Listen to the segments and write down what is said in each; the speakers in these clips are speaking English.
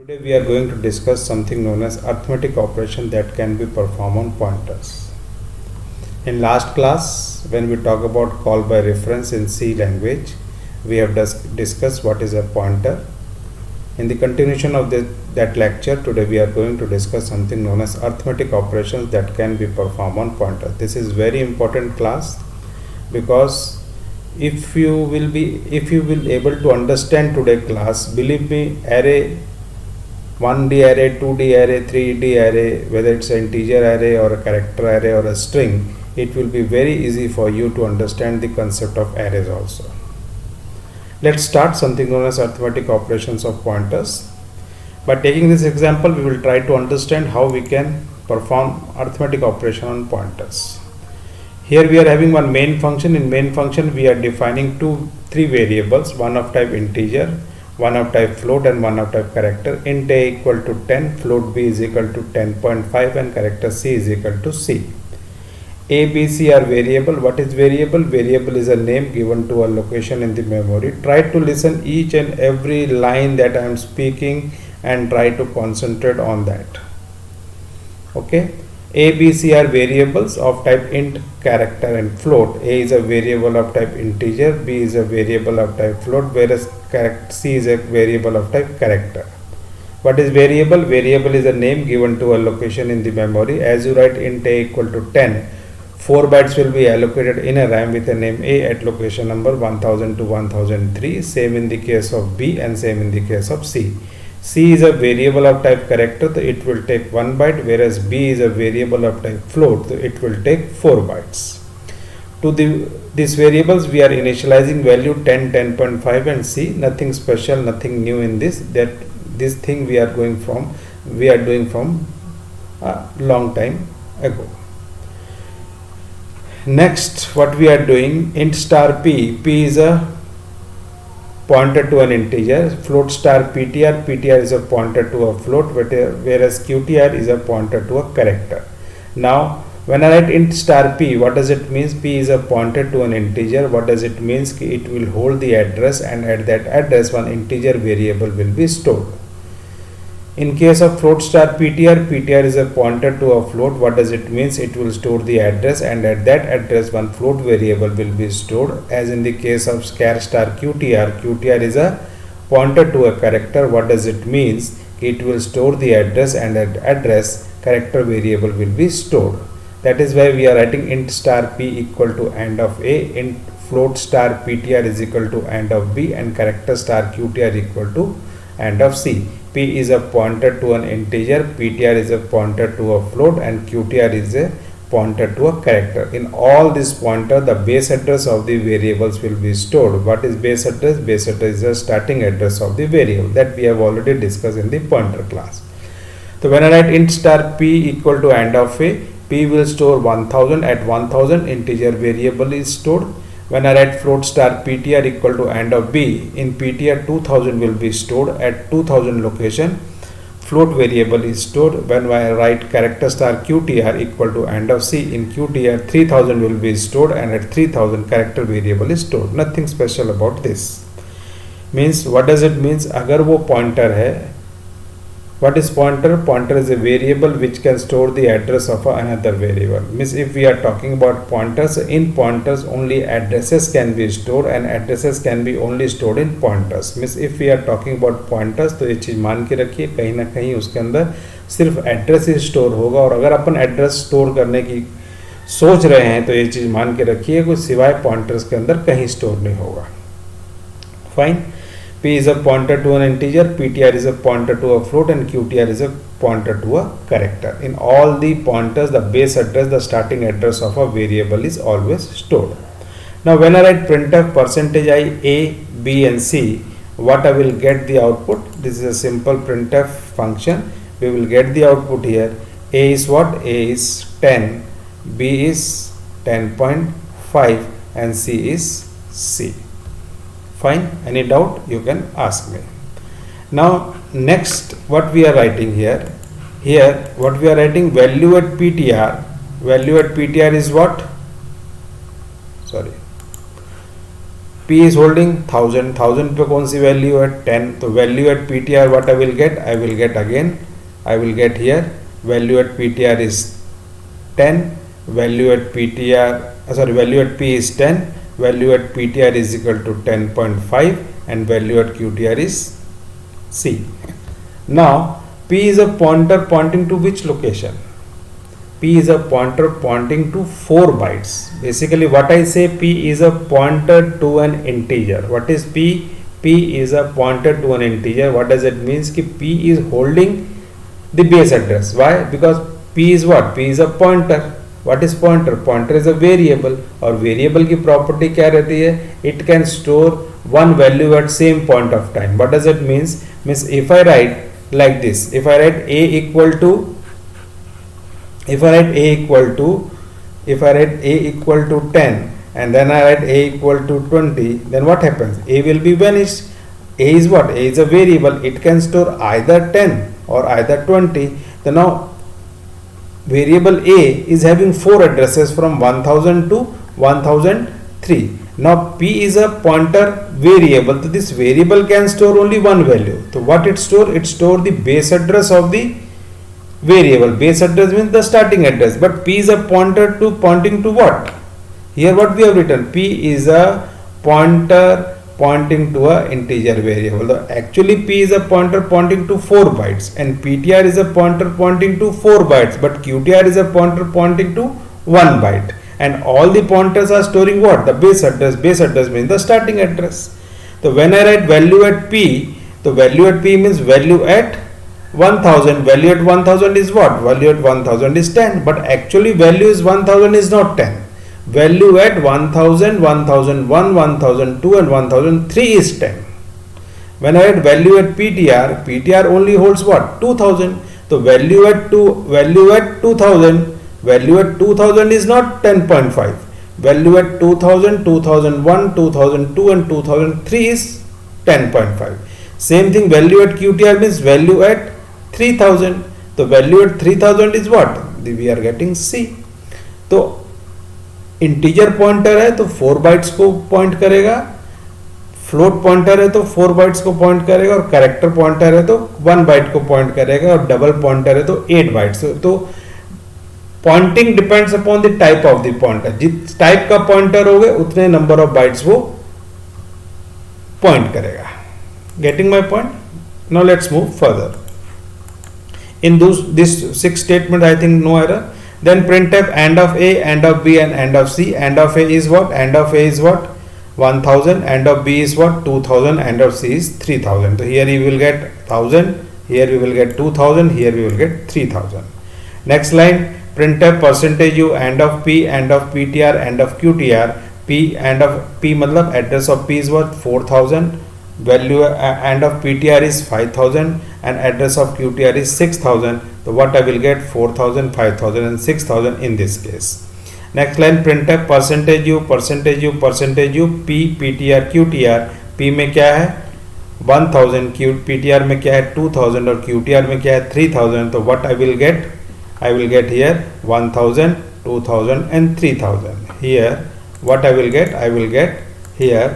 Today we are going to discuss something known as arithmetic operation that can be performed on pointers. In last class, when we talk about call by reference in C language, we have discussed what is a pointer. In the continuation of that lecture, today we are going to discuss something known as arithmetic operations that can be performed on pointer. This is very important class because if you will able to understand today class, believe me, array 1D array, 2D array, 3D array, whether it's an integer array or a character array or a string, it will be very easy for you to understand the concept of arrays also. Let's start something known as arithmetic operations of pointers. By taking this example, we will try to understand how we can perform arithmetic operation on pointers. Here we are having one main function. In main function, we are defining three variables, one of type integer, one of type float and one of type character. Int a equal to 10, float b is equal to 10.5 and character c is equal to c. A, B, C are variable. What is variable? Variable is a name given to a location in the memory. Try to listen each and every line that I am speaking and try to concentrate on that. Okay. A, B, C are variables of type int, character and float. A is a variable of type integer, B is a variable of type float, whereas C is a variable of type character. What is variable? Variable is a name given to a location in the memory. As you write int a equal to 10, 4 bytes will be allocated in a RAM with a name A at location number 1000 to 1003. Same in the case of B and same in the case of C. C is a variable of type character, so it will take 1 byte, whereas B is a variable of type float, so it will take 4 bytes. To these variables, we are initializing value 10, 10.5 and C. Nothing special, nothing new in this. This thing we are doing from a long time ago. Next, what we are doing, int star p. P is a pointer to an integer, float star ptr. Ptr is a pointer to a float, whereas qtr is a pointer to a character. Now, when I write int star p, what does it mean? P is a pointer to an integer. What does it mean? It will hold the address, and at that address one integer variable will be stored. In case of float star ptr, ptr is a pointer to a float. What does it mean? It will store the address, and at that address one float variable will be stored. As in the case of char star qtr, qtr is a pointer to a character. What does it mean? It will store the address, and at address character variable will be stored. That is why we are writing int star p equal to and of a, int float star ptr is equal to and of b, and character star qtr equal to and of c. P is a pointer to an integer, ptr is a pointer to a float, and qtr is a pointer to a character. In all this pointer, the base address of the variables will be stored. What is base address? Base address is the starting address of the variable that we have already discussed in the pointer class. So when I write int star p equal to and of a, p will store 1000. At 1000 integer variable is stored. When I write float star ptr equal to and of b, in ptr 2000 will be stored. At 2000 location float variable is stored. When I write character star qtr equal to and of c, in qtr 3000 will be stored, and at 3000 character variable is stored. Nothing special about this. Means what does it means? अगर वो pointer है, what is pointer? Pointer is a variable which can store the address of another variable. Means if we are talking about pointers, in pointers only addresses can be stored, and addresses can be only stored in pointers. Means if we are talking about pointers, तो ये चीज़ मान के रखिए कहीं ना कहीं उसके अंदर सिर्फ एड्रेस ही स्टोर होगा, और अगर अपन एड्रेस स्टोर करने की सोच रहे हैं तो ये चीज़ मान के रखिए कुछ सिवाय पॉइंटर्स के अंदर कहीं स्टोर नहीं होगा. Fine. P is a pointer to an integer, ptr is a pointer to a float, and qtr is a pointer to a character. In all the pointers, the base address, the starting address of a variable is always stored. Now when I write printf %i a, b and c, what I will get the output? This is a simple printf function. We will get the output here. A is what? A is 10, b is 10.5 and c is c. Fine. Any doubt you can ask me. Now next what we are writing here what we are writing, value at ptr. Value at ptr is what? Sorry, P is holding 1000 पे कौन सी value है 10, तो value at PTR what I will get, I will get again, I will get here value at PTR is 10, value at PTR value at P is 10, value at PTR is equal to 10.5 and value at QTR is C. Now P is a pointer pointing to which location? P is a pointer pointing to 4 bytes. Basically what I say, P is a pointer to an integer. What is P? P is a pointer to an integer. What does it mean? Ki P is holding the base address. Why? Because P is what? P is a pointer. What is pointer? Pointer is a variable. और variable की property क्या रहती है? It can store one value at same point of time. What does it means? Means if I write like this, if I write a equal to 10 and then I write a equal to 20, then what happens? A will be vanished. A is what? A is a variable. It can store either 10 or either 20. So now variable A is having 4 addresses from 1000 to 1003. Now P is a pointer variable. So this variable can store only one value. So what it store? It store the base address of the variable. Base address means the starting address, but P is a pointer to pointing to what? Here what we have written, P is a pointer pointing to a integer variable. So actually P is a pointer pointing to 4 bytes and PTR is a pointer pointing to 4 bytes, but QTR is a pointer pointing to 1 byte, and all the pointers are storing what? The base address. Base address means the starting address. So when I write value at P, the value at P means value at 1000. Value at 1000 is what? Value at 1000 is 10, but actually value is 1000 is not 10. Value at 1000, 1001, 1002 and 1003 is 10. When I add value at PTR, PTR only holds what? 2000. So value at 2000, value at 2000 is not 10.5. Value at 2000, 2001, 2002 and 2003 is 10.5. Same thing, value at QTR means value at 3000. तो value at 3000 is what? We are getting C. तो integer pointer है तो 4 bytes को point करेगा, float pointer है तो 4 bytes को point करेगा, और कैरेक्टर पॉइंटर है तो 1 बाइट को पॉइंट करेगा, और डबल पॉइंटर है तो 8 बाइट्स. तो pointing depends upon the type of the pointer. जिस टाइप का पॉइंटर होगा उतने नंबर ऑफ बाइट्स वो पॉइंट करेगा. Getting my point? Now let's move further. In this 6 statement, I think no error. Then printf AND of A, AND of B and AND of C. AND of A is what? AND of A is what? 1000. AND of B is what? 2000. AND of C is 3000. So here you will get 1000. Here we will get 2000. Here we will get 3000. Next line, printf percentage U AND of P, AND of PTR, AND of QTR. P AND of P मतलब address of P is what? 4000. Value AND of PTR is 5000 and address of QTR is 6000. So what I will get? 4000, 5000 and 6000 in this case. Next line, printf percentage U, percentage U, percentage U, P, PTR, QTR. P में क्या है? 1000, PTR में क्या है? 2000 और QTR में क्या है? 3000. तो what I will get? I will get here 1000, 2000 and 3000. Here what I will get? I will get here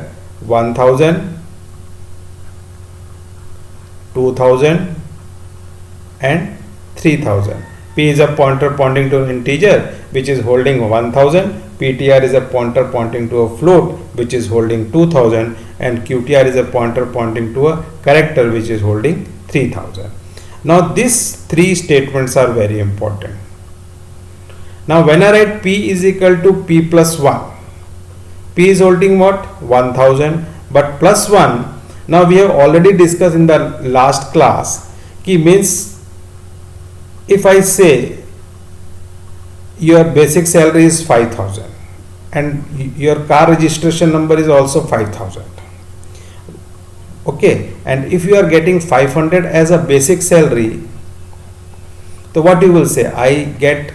1000, 2000 and 3000. P is a pointer pointing to an integer which is holding 1000. PTR is a pointer pointing to a float which is holding 2000, and QTR is a pointer pointing to a character which is holding 3000. Now these 3 statements are very important. Now when I write P is equal to P plus 1, P is holding what? 1000, but plus 1. Now we have already discussed in the last class ki means if I say your basic salary is 5000 and your car registration number is also 5000, okay, and if you are getting 500 as a basic salary, so what you will say? I get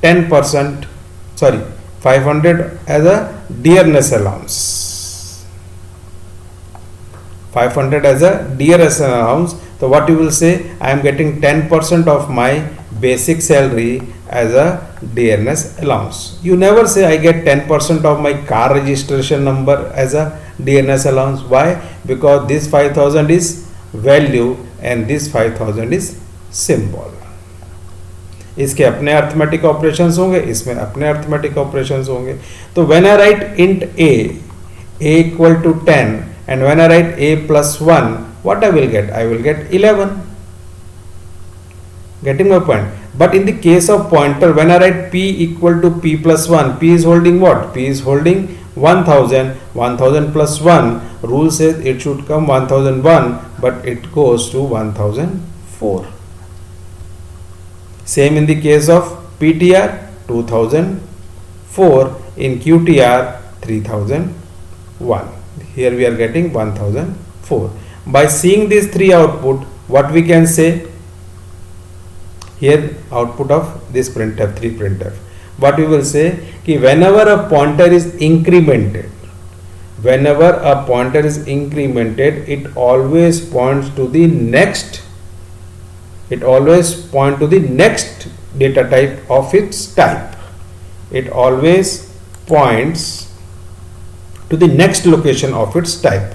10%, sorry, 500 as a dearness allowance. 500 as a dearness allowance. So what you will say? I am getting 10% of my basic salary as a DNS allowance. You never say I get 10% of my car registration number as a DNS allowance. Why? Because this 5000 is value and this 5000 is symbol. इसके अपने arithmetic operations होंगे, इसमें अपने arithmetic operations होंगे. तो when I write int a equal to 10 and when I write a plus 1, what I will get? I will get 11. Getting my point? But in the case of pointer, when I write p equal to p plus 1, p is holding what? P is holding 1000. 1000 plus 1, rule says it should come 1001, but it goes to 1004. Same in the case of PTR, 2004, in QTR 3001. Here we are getting 1004. By seeing these three output, what we can say? Here output of this printf, 3 printf, what we will say कि whenever a pointer is incremented, it always points to the next, data type of its type. It always points to the next location of its type.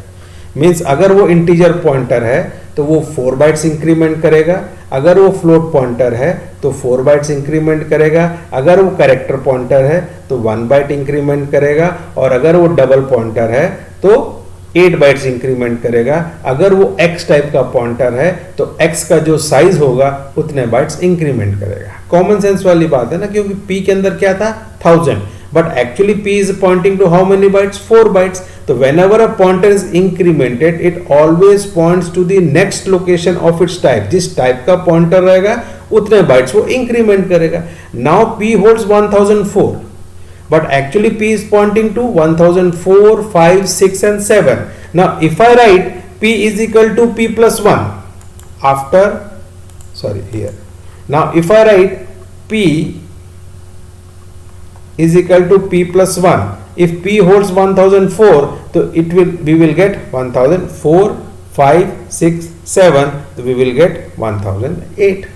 Means अगर वो integer pointer है तो वो 4 bytes increment करेगा, अगर वो float pointer है तो 4 बाइट्स इंक्रीमेंट करेगा, अगर वो कैरेक्टर पॉइंटर है तो 1 बाइट इंक्रीमेंट करेगा, और अगर वो डबल पॉइंटर है तो 8 बाइट्स इंक्रीमेंट करेगा. अगर वो x टाइप का पॉइंटर है तो x का जो साइज होगा उतने बाइट्स इंक्रीमेंट करेगा. कॉमन सेंस वाली बात है ना, क्योंकि p के अंदर क्या था 1000, but actually p is pointing to how many bytes? 4 bytes. So whenever a pointer is incremented, it always points to the next location of its type. जिस टाइप का पॉइंटर रहेगा उतने बाइट्स वो इंक्रीमेंट करेगा. Now p holds 1004, but actually p is pointing to 1004, 5, 6 and 7. Now if I write p is equal to p plus 1 after, sorry here. Now if I write p is equal to p plus 1, if p holds 1004, so we will get 1004, 5, 6, 7, so we will get 1008.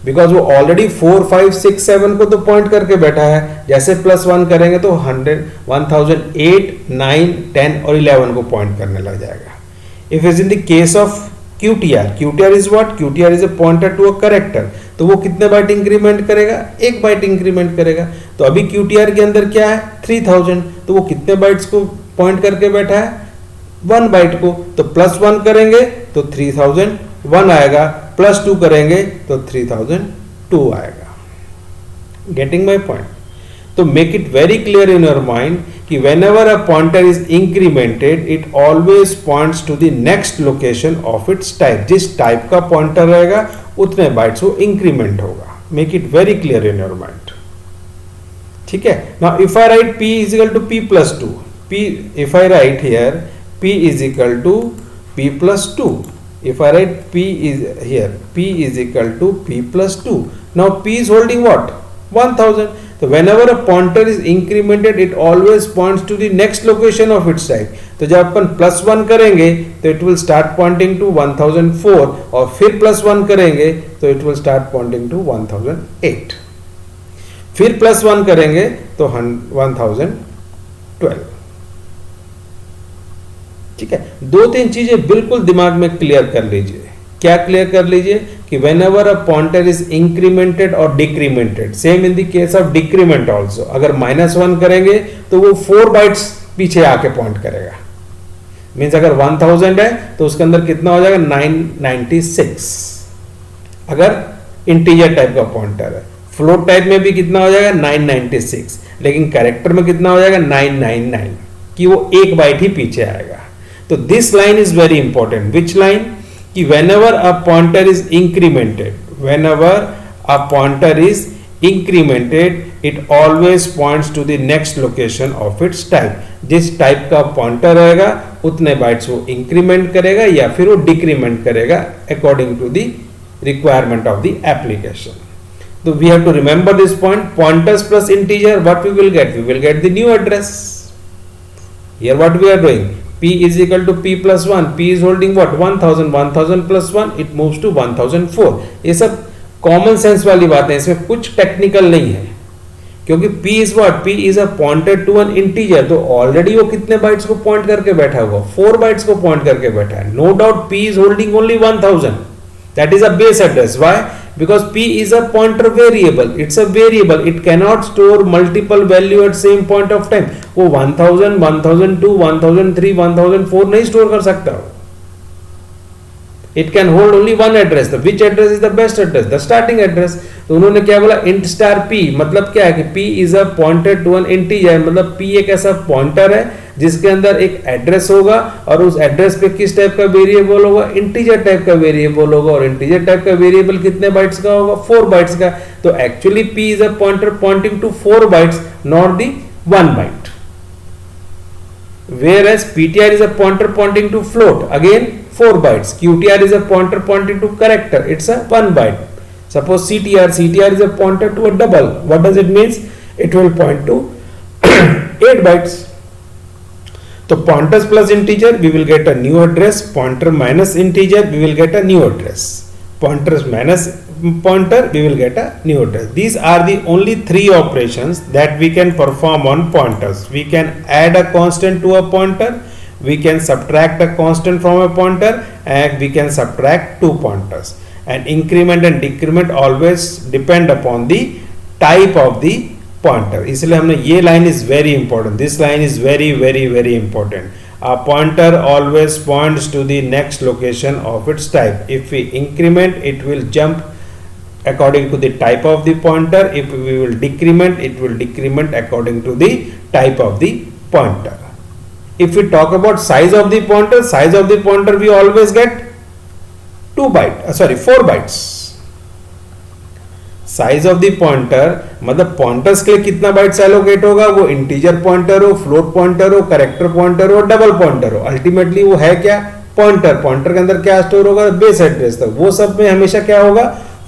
Because वो already 4, 5, 6, 7 को तो point करके बैठा है. जैसे plus 1 करेंगे तो 100, 1008, 9, 10 और 11 को पॉइंट करने लग जाएगा. If is in the case of QTR is what? QTR is a pointer to a character. तो वो कितने बाइट इंक्रीमेंट करेगा? 1 बाइट इंक्रीमेंट करेगा. तो अभी QTR के अंदर क्या है? 3000. तो वो कितने बाइट्स को पॉइंट करके बैठा है? 1 बाइट को. तो प्लस 1 करेंगे तो 3001 आएगा, प्लस 2 करेंगे तो 3002 आएगा. Getting my point? तो make it very clear in your mind कि whenever a pointer is incremented, it always points to the next location of its type. जिस टाइप का पॉइंटर रहेगा उतने बाइट्स वो इंक्रीमेंट होगा. Make it very clear in your mind. ठीक है. Now if I right p is equal to p plus 2, if I write here p is equal to p plus 2, if I write p is equal to p plus 2. Now p is holding what? 1000. So whenever a pointer is incremented, it always points to the next location of its type. तो जब अपन plus 1 करेंगे तो it will start pointing to 1004, और फिर plus 1 करेंगे तो it will start pointing to 1008. फिर plus 1 करेंगे तो 1012. ठीक है. 2-3 चीजें बिल्कुल दिमाग में क्लियर कर लीजिए. क्या क्लियर कर लीजिए कि whenever a pointer is incremented or decremented, same in the case of decrement also, अगर -1 करेंगे तो वो 4 बाइट्स पीछे आके पॉइंट करेगा. मीन्स अगर 1000 है तो उसके अंदर कितना हो जाएगा? 996. अगर इंटीजर टाइप का पॉइंटर है. फ्लोट टाइप में भी कितना हो जाएगा? 996. लेकिन कैरेक्टर में कितना हो जाएगा? 999, कि वो 1 बाइट ही पीछे आएगा. तो this line is very important. Which line? कि whenever a pointer is incremented, it always points to the next location of its type. जिस टाइप का पॉइंटर रहेगा उतने बाइट्स वो इंक्रीमेंट करेगा या फिर वो डिक्रीमेंट करेगा according to the requirement of the application. तो we have to remember this point. Pointers plus integer, what we will get? We will get the new address. Here what we are doing? p is equal to p plus 1. p is holding what? 1000. 1000 plus 1, it moves to 1004. ये सब common sense वाली बात है, इसमें कुछ technical नहीं है, क्योंकि p is what, p is a pointed to an integer, तो ऑलरेडी वो कितने बाइट्स को पॉइंट करके बैठा हुआ, 4 बाइट्स को पॉइंट करके बैठा है. No doubt p is holding only 1000, that is a base address. Why? because p is a pointer variable, it's a variable, it cannot store multiple value at same point of time. वो 1000, 1002, 1003, 1004 नहीं store कर सकता. It can hold only one address. The which address is the best address? The starting address. तो उन्होंने क्या बोला, int star p, मतलब क्या है कि p is a pointer to an integer, मतलब p एक ऐसा पॉइंटर है जिसके अंदर एक एड्रेस होगा और उस एड्रेस पे किस टाइप का वेरिएबल होगा, इंटीजर टाइप का वेरिएबल होगा, और इंटीजर टाइप का वेरिएबल कितने बाइट्स का होगा, 4 बाइट्स का. तो actually p is a pointer pointing to 4 bytes, not the 1 byte. whereas ptr is a pointer pointing to float, again 4 bytes. qtr is a pointer pointing to character, it's a 1 byte. Suppose ctr is a pointer to a double. What does it means? It will point to 8 bytes. So pointers plus integer, we will get a new address. Pointer minus integer, we will get a new address. Pointers minus pointer, we will get a new address. These are the only 3 operations that we can perform on pointers. We can add a constant to a pointer, we can subtract a constant from a pointer, and we can subtract 2 pointers. And increment and decrement always depend upon the type of the pointer. इसलिए हमने ये line is very important. This line is very very very important. A pointer always points to the next location of its type. If we increment, it will jump according to the type of the pointer. If we will decrement, it will decrement according to the type of the pointer. If we talk about size of the pointer, we always get 4 bytes. Size of the pointer मतलब pointers के लिए कितना bytes allocate होगा, वो integer pointer हो, float pointer हो, character pointer हो, double pointer हो, अल्टीमेटली वो है क्या, पॉइंटर. पॉइंटर के अंदर क्या स्टोर होगा, बेस एड्रेस. तक वो सब में हमेशा क्या होगा,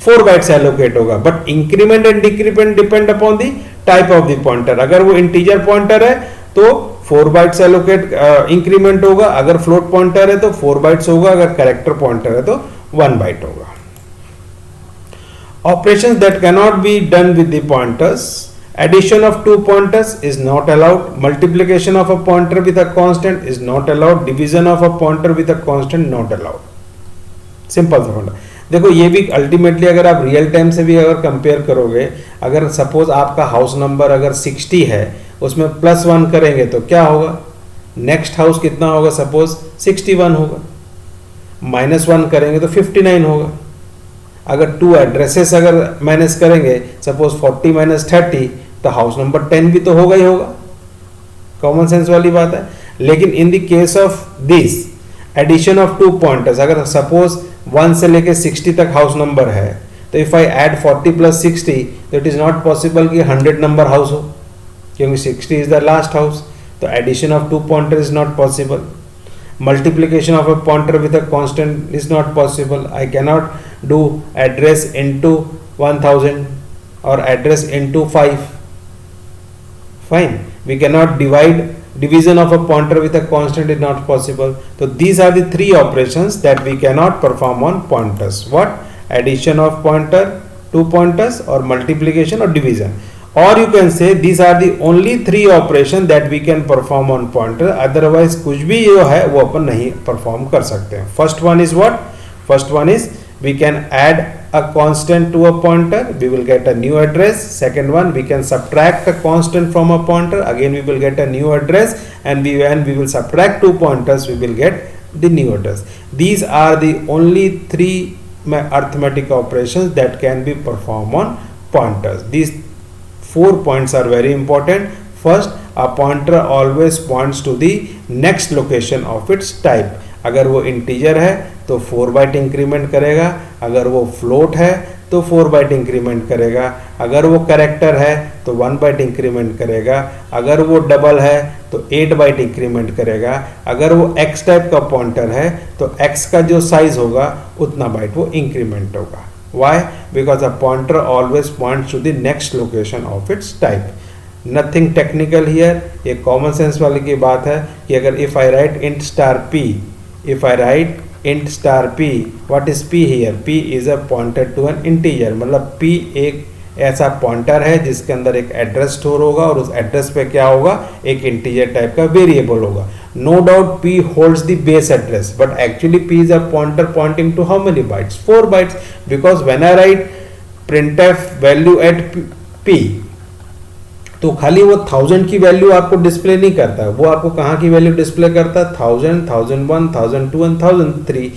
4 बाइट्स एलोकेट होगा. But increment and decrement depend upon the type of the pointer. अगर वो इंटीजर पॉइंटर है तो 4 बाइट्स एलोकेट इंक्रीमेंट होगा, अगर फ्लोट पॉइंटर है तो 4 बाइट्स होगा, अगर कैरेक्टर पॉइंटर है तो 1 बाइट होगा. Operations that cannot be done with the pointers: addition of 2 pointers is not allowed, multiplication of a pointer with a constant is not allowed, division of a pointer with a constant not allowed. Simple सा फंडा. देखो ये भी ultimately अगर आप real time से भी अगर कंपेयर करोगे, अगर सपोज आपका हाउस नंबर अगर 60 है, उसमें +1 करेंगे तो क्या होगा, नेक्स्ट हाउस कितना होगा, सपोज 61 होगा. -1 करेंगे तो 59 होगा. अगर 2 एड्रेसेस अगर माइनस करेंगे, सपोज 40 - 30, तो हाउस नंबर 10 भी तो होगा ही होगा. कॉमन सेंस वाली बात है. लेकिन in the case of this addition of 2 pointers, अगर सपोज 1 से लेके 60 तक हाउस नंबर है, तो इफ आई ऐड 40 + 60, तो इट इज नॉट पॉसिबल कि 100 नंबर हाउस हो, क्योंकि 60 इज द लास्ट हाउस. तो addition of 2 pointer is not possible. Multiplication of a pointer with a constant is not possible. I cannot do address into 1000 or address into 5. Fine. We cannot divide. Division of a pointer with a constant is not possible. So these are the 3 operations that we cannot perform on pointers. What? Addition of pointer, 2 pointers, or multiplication or division. Or you can say these are the only 3 operations that we can perform on pointer. Otherwise कुछ भी जो है वो अपन नहीं perform कर सकते हैं. First one is what? First one is we can add a constant to a pointer. We will get a new address. Second one, we can subtract a constant from a pointer. Again we will get a new address. And when we will subtract 2 pointers, we will get the new address. These are the only 3 arithmetic operations that can be performed on pointers. These 4 points are very important. First, a pointer always points to the next location of its type. अगर वो integer है तो 4 bite increment करेगा, अगर वो float है तो 4 bite increment करेगा, अगर वो कैरेक्टर है तो 1 बाइट इंक्रीमेंट करेगा, अगर वो डबल है तो 8 बाइट इंक्रीमेंट करेगा, अगर वो x टाइप का पॉइंटर है तो x का जो साइज होगा उतना बाइट वो इंक्रीमेंट होगा. Why? Because a pointer always points to the next location of its type. Nothing technical here. ये common sense वाली की बात है कि अगर if I write int star p, if I write int star p. What is p here? p is a pointer to an integer. मतलब p एक ऐसा पॉइंटर है जिसके अंदर एक एड्रेस स्टोर होगा और उस एड्रेस पे क्या होगा, एक इंटीजर टाइप का वेरिएबल होगा. No doubt p holds the base address, but actually p is a pointer pointing to how many bytes? 4 bytes, because when I write printf value at p, तो खाली वो 1000 की वैल्यू आपको display नहीं करता है, वो आपको कहाँ की वैल्यू डिस्प्ले करता है? 1000, 1001, 1002 एंड 1003.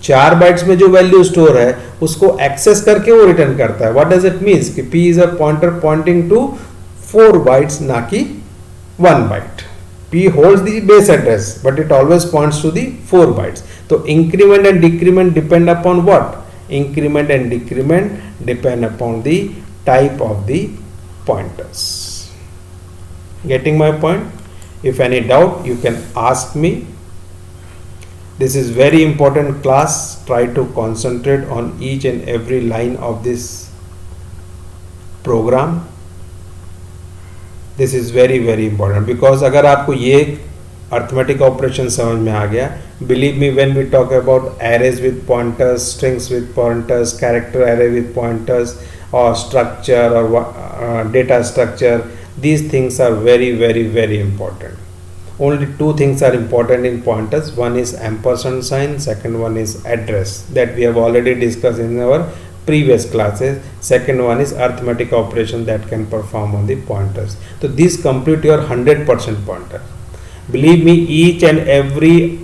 4 बाइट्स में जो वैल्यू स्टोर है उसको एक्सेस करके वो रिटर्न करता है. व्हाट डज इट मींस कि p is a pointer pointing to 4 bytes, ना कि 1 byte. p holds the base address but it always points to the 4 bytes. तो increment and decrement depend upon what? Increment and decrement depend upon the type of the pointers. Getting my point? If any doubt you can ask me. This is very important class. Try to concentrate on each and every line of this program. This is very important because अगर आपको ये arithmetic operation समझ में आ गया, believe me, when we talk about arrays with pointers, strings with pointers, character array with pointers, or structure or data structure, these things are very important. Only two things are important in pointers. One is ampersand sign, second one is address, that we have already discussed in our previous classes. Second one is arithmetic operation that can perform on the pointers. So these complete your 100% pointer. Believe me, each and every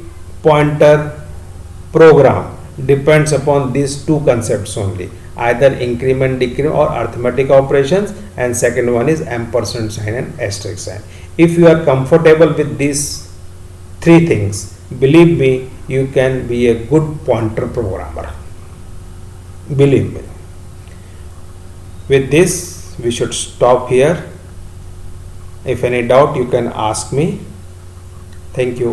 pointer program depends upon these two concepts only, either increment, decrement or arithmetic operations, and second one is ampersand sign and asterisk sign. If you are comfortable with these three things, believe me, you can be a good pointer programmer. Believe me. With this, we should stop here. If any doubt, you can ask me. Thank you.